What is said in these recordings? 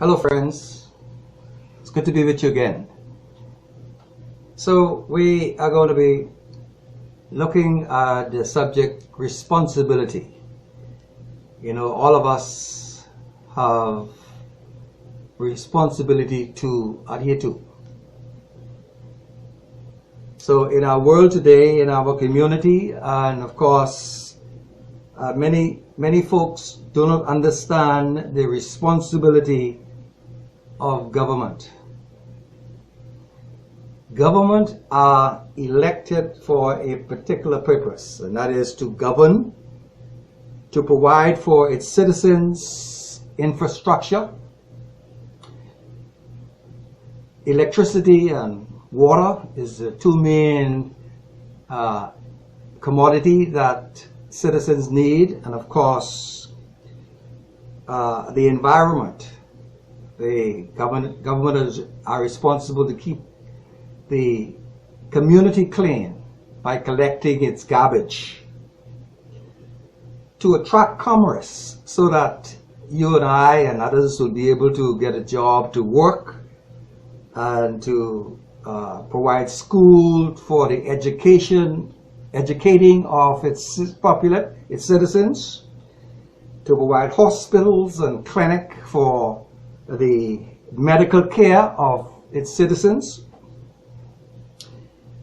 Hello friends, it's good to be with you again. So we are going to be looking at the subject responsibility. You know, all of us have responsibility to adhere to. So in our world today, in our community, and of course, many folks do not understand the responsibility of government. Government are elected for a particular purpose, and that is to govern, to provide for its citizens infrastructure, electricity and water is the two main commodity that citizens need, and of course the environment. The government are responsible to keep the community clean by collecting its garbage, to attract commerce so that you and I and others will be able to get a job to work, and to provide school for the educating of its citizens, to provide hospitals and clinic for the medical care of its citizens,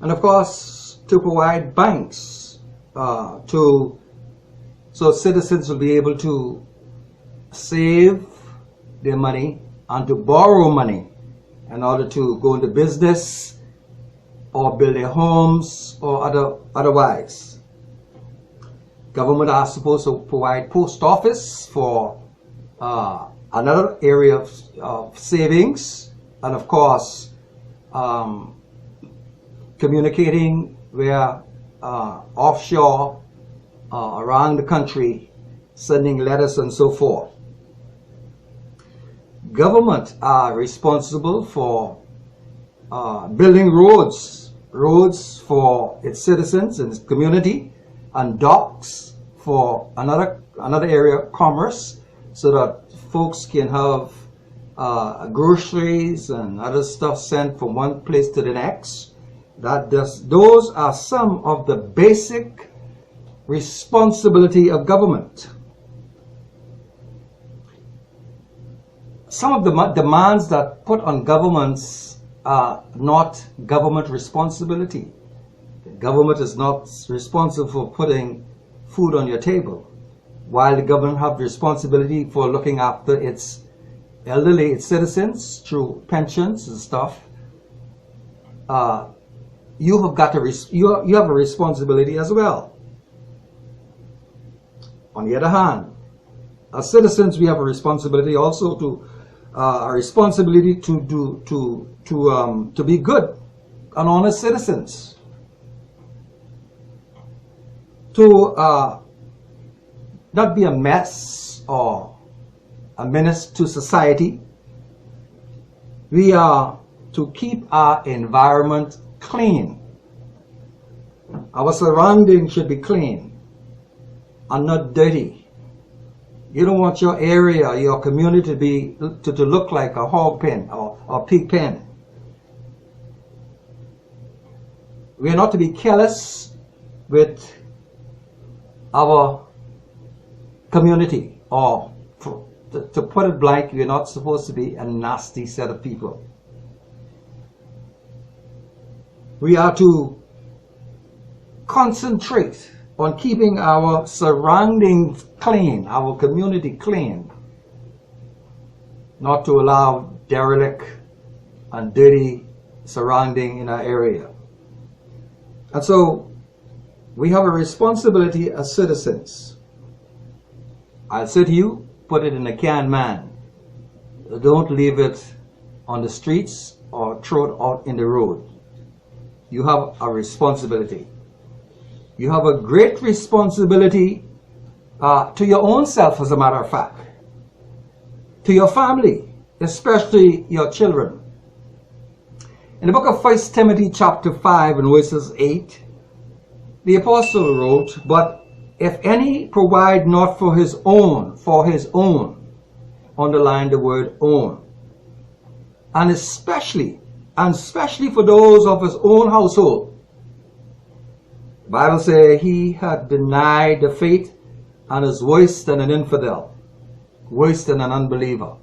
and of course to provide banks so citizens will be able to save their money and to borrow money in order to go into business or build their homes or otherwise. Government are supposed to provide post office for another area of savings, and of course communicating where offshore around the country, sending letters and so forth. Government are responsible for building roads for its citizens and its community, and docks for another area of commerce, so that folks can have groceries and other stuff sent from one place to the next. Those are some of the basic responsibility of government. Some of the demands that put on governments are not government responsibility. The government is not responsible for putting food on your table, while the government have responsibility for looking after its elderly, its citizens through pensions and stuff. You have a responsibility as well. On the other hand, as citizens, we have a responsibility also to to be good and honest citizens, to not be a mess or a menace to society. We are to keep our environment clean. Our surroundings should be clean and not dirty. You don't want your area, your community to look like a hog pen or pig pen. We are not to be careless with our community, or to put it blank, we are not supposed to be a nasty set of people. We are to concentrate on keeping our surroundings clean, our community clean, not to allow derelict and dirty surrounding in our area. And so we have a responsibility as citizens. I'll say to you, put it in a can, man. Don't leave it on the streets or throw it out in the road. You have a responsibility. You have a great responsibility to your own self, as a matter of fact, to your family, especially your children. In the book of 1 Timothy chapter 5 and verses 8, the apostle wrote, "But if any provide not for his own, underline the word own, And especially for those of his own household. The Bible says he had denied the faith and is worse than an infidel, worse than an unbeliever.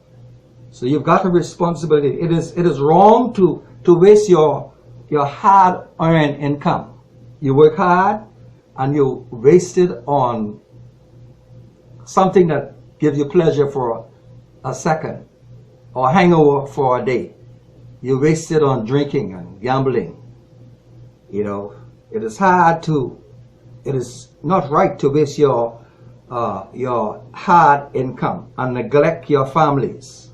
So you've got a responsibility. It is wrong to waste your hard-earned income. You work hard and you waste it on something that gives you pleasure for a second or hangover for a day. You waste it on drinking and gambling. You know, it is not right to waste your hard income and neglect your families.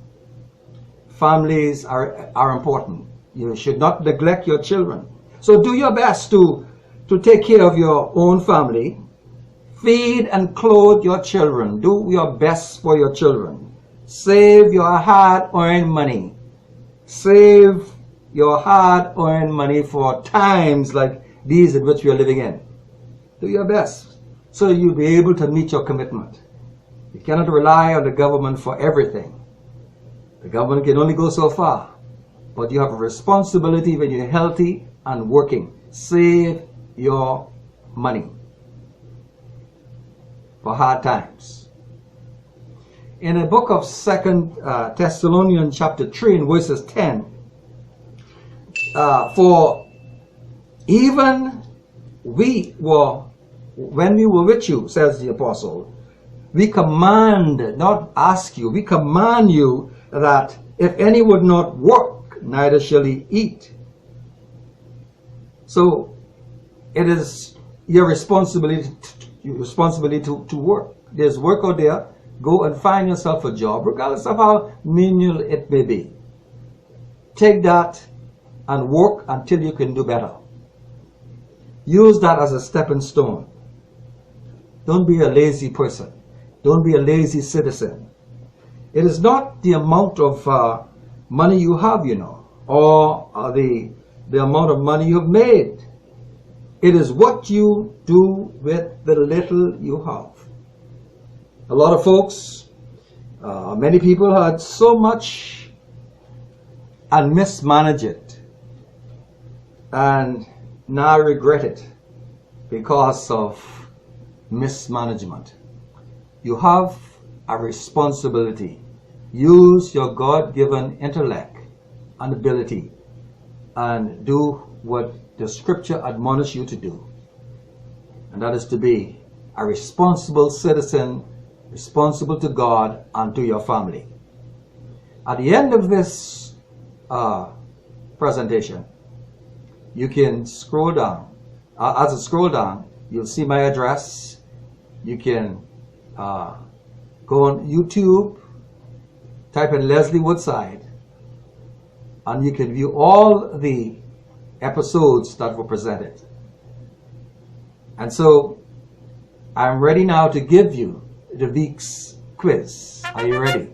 Families are important. You should not neglect your children. So do your best to take care of your own family. Feed and clothe your children. Do your best for your children. Save your hard-earned money. Save your hard-earned money for times like these in which we are living in. Do your best so you'll be able to meet your commitment. You cannot rely on the government for everything. The government can only go so far, but you have a responsibility when you're healthy and working. Save your money for hard times. In the book of 2 Thessalonians chapter 3 and verses 10, for even when we were with you, says the apostle, we command, not ask you, we command you that if any would not work, neither shall he eat. So it is your responsibility to work. There's work out there. Go and find yourself a job, regardless of how menial it may be. Take that and work until you can do better. Use that as a stepping stone. Don't be a lazy person. Don't be a lazy citizen. It is not the amount of money you have, you know, or the amount of money you've made. It is what you do with the little you have. A lot of folks, many people had so much and mismanage it and now regret it because of mismanagement. You have a responsibility. Use your God-given intellect and ability and do what the scripture admonishes you to do. And that is to be a responsible citizen, responsible to God and to your family. At the end of this presentation, you can scroll down. As you scroll down, you'll see my address. You can go on YouTube, type in Leslie Woodside, and you can view all the episodes that were presented. And so I'm ready now to give you the week's quiz. Are you ready?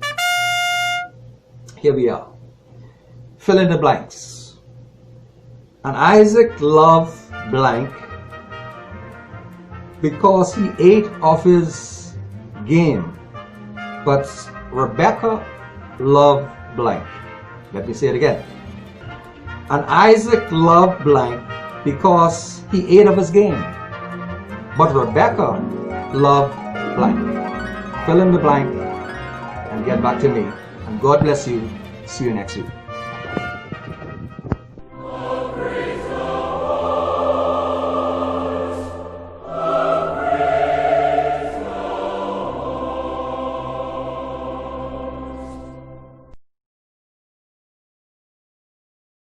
Here we are. Fill in the blanks. And Isaac loved blank because he ate of his game, but Rebecca loved blank. Let me say it again. And Isaac loved blank because he ate of his game, but Rebecca loved blank. Fill in the blank and get back to me. And God bless you. See you next week.